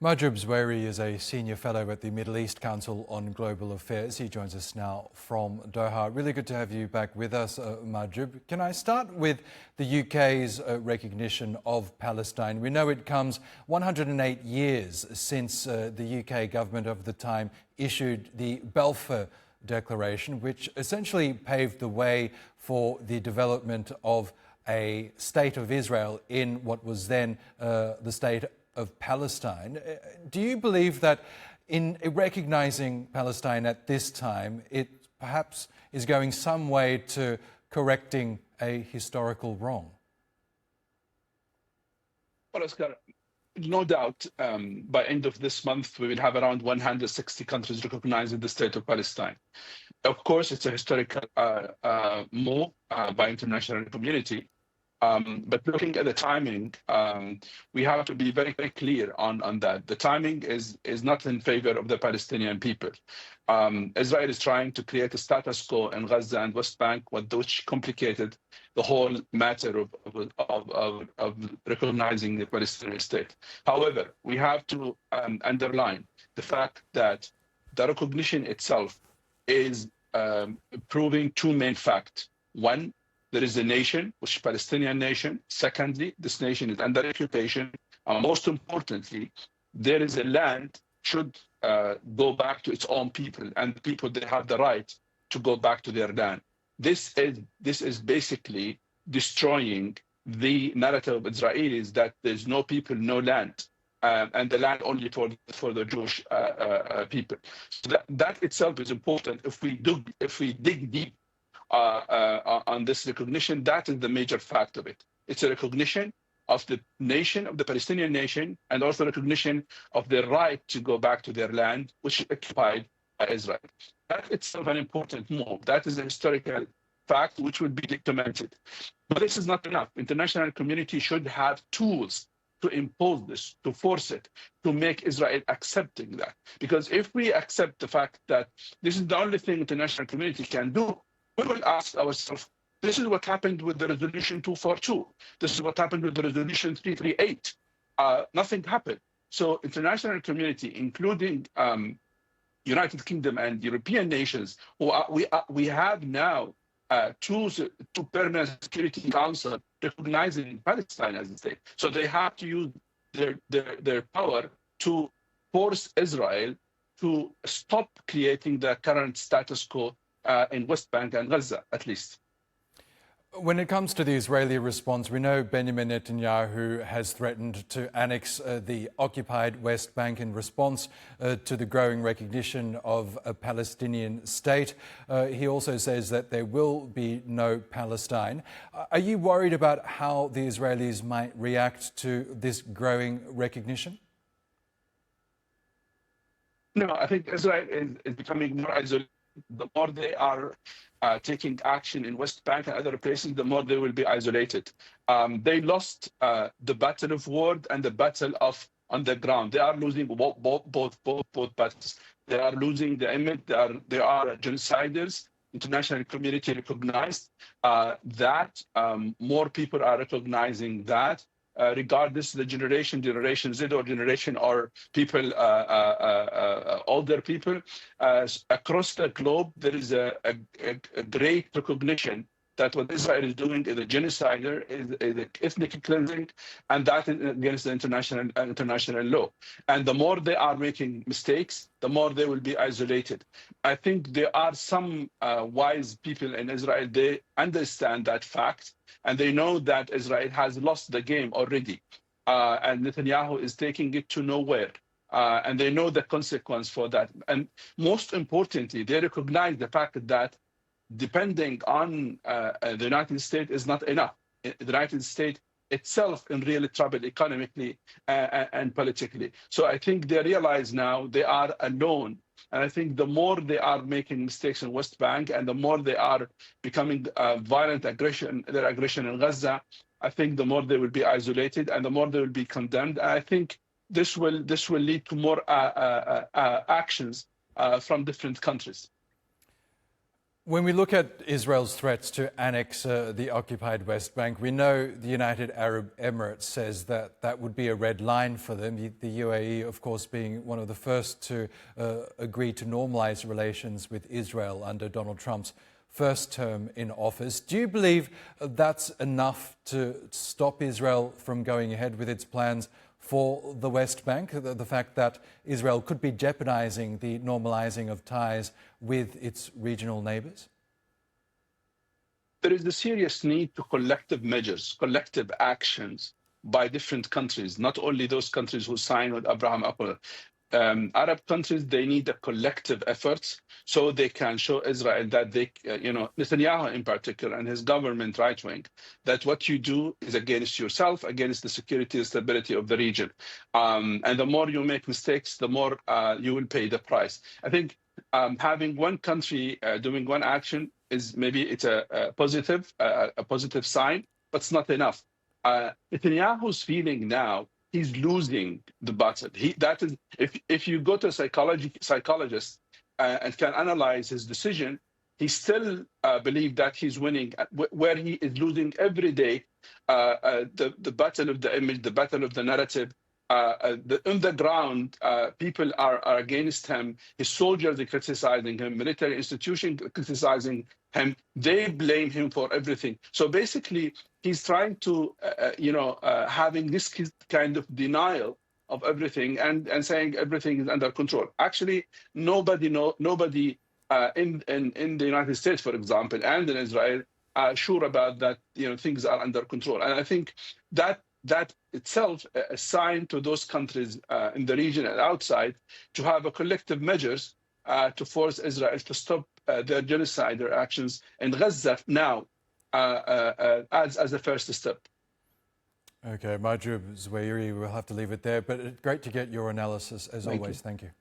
Mahjoob Zweiri is a senior fellow at the Middle East Council on Global Affairs. He joins us now from Doha. Really good to have you back with us, Mahjoob. Can I start with the UK's recognition of Palestine? We know it comes 108 years since the UK government of the time issued the Balfour Declaration, which essentially paved the way for the development of a state of Israel in what was then the state of Palestine. Do you believe that in recognizing Palestine at this time, it perhaps is going some way to correcting a historical wrong? Well, Oscar, no doubt by end of this month, we will have around 160 countries recognizing the state of Palestine. Of course, it's a historical move by international community. But looking at the timing, we have to be very, very clear on that. The timing is not in favor of the Palestinian people. Israel is trying to create a status quo in Gaza and West Bank, which complicated the whole matter of recognizing the Palestinian state. However, we have to underline the fact that the recognition itself is proving two main facts. One, there is a nation, which is Palestinian nation. Secondly, this nation is under occupation. And most importantly, there is a land should go back to its own people, and the people, they have the right to go back to their land. This is basically destroying the narrative of Israelis that there's no people, no land, and the land only for the Jewish people. So that itself is important. If we dig deep on this recognition, that is the major fact of it. It's a recognition of the nation, of the Palestinian nation, and also recognition of their right to go back to their land, which is occupied by Israel. That itself an important move. That is a historical fact which would be documented. But this is not enough. International community should have tools to impose this, to force it, to make Israel accepting that. Because if we accept the fact that this is the only thing international community can do, we will ask ourselves, this is what happened with the resolution 242. This is what happened with the resolution 338. Nothing happened. So international community, including United Kingdom and European nations, we have now tools to Permanent Security Council recognizing Palestine as a state. So they have to use their power to force Israel to stop creating the current status quo in West Bank and Gaza, at least. When it comes to the Israeli response, we know Benjamin Netanyahu has threatened to annex the occupied West Bank in response to the growing recognition of a Palestinian state. He also says that there will be no Palestine. Are you worried about how the Israelis might react to this growing recognition? No, I think Israel is becoming more isolated. The more they are taking action in West Bank and other places, the more they will be isolated. They lost the battle of word and the battle of on the ground. They are losing both battles. They are losing the image. They are genociders. International community recognized that. More people are recognizing that. Regardless of the Generation Z or generation or people, older people, across the globe, there is a great recognition that what Israel is doing is a genocider, is ethnic cleansing, and that is against the international law. And the more they are making mistakes, the more they will be isolated. I think there are some wise people in Israel, they understand that fact, and they know that Israel has lost the game already. And Netanyahu is taking it to nowhere. And they know the consequence for that. And most importantly, they recognize the fact that depending on the United States is not enough. The United States itself in real trouble economically and politically. So I think they realize now they are alone. And I think the more they are making mistakes in West Bank and the more they are becoming violent aggression, their aggression in Gaza, I think the more they will be isolated and the more they will be condemned. And I think this will lead to more actions from different countries. When we look at Israel's threats to annex the occupied West Bank, we know the United Arab Emirates says that that would be a red line for them. The UAE, of course, being one of the first to agree to normalize relations with Israel under Donald Trump's first term in office. Do you believe that's enough to stop Israel from going ahead with its plans for the West Bank, the fact that Israel could be jeopardizing the normalizing of ties with its regional neighbors? There is a serious need to collective measures, collective actions by different countries, not only those countries who signed with Abraham Accord. Arab countries, they need a collective efforts so they can show Israel that they, Netanyahu in particular and his government right wing, that what you do is against yourself, against the security and stability of the region. And the more you make mistakes, the more you will pay the price. I think having one country doing one action is maybe it's a positive sign, but it's not enough. Netanyahu's feeling now, he's losing the battle. That is, if you go to a psychologist and can analyze his decision, he still believes that he's winning, where he is losing every day. The battle of the image, the battle of the narrative. On the ground, people are against him. His soldiers are criticizing him. Military institutions are criticizing him. They blame him for everything. So basically, he's trying to, having this kind of denial of everything and saying everything is under control. Actually, nobody in the United States, for example, and in Israel are sure about that. Things are under control, and I think that itself a sign to those countries in the region and outside to have a collective measures to force Israel to stop their genocide, their actions in Gaza now as a first step. Okay, Mahjoob Zweiri, we'll have to leave it there, but great to get your analysis as always. Thank you.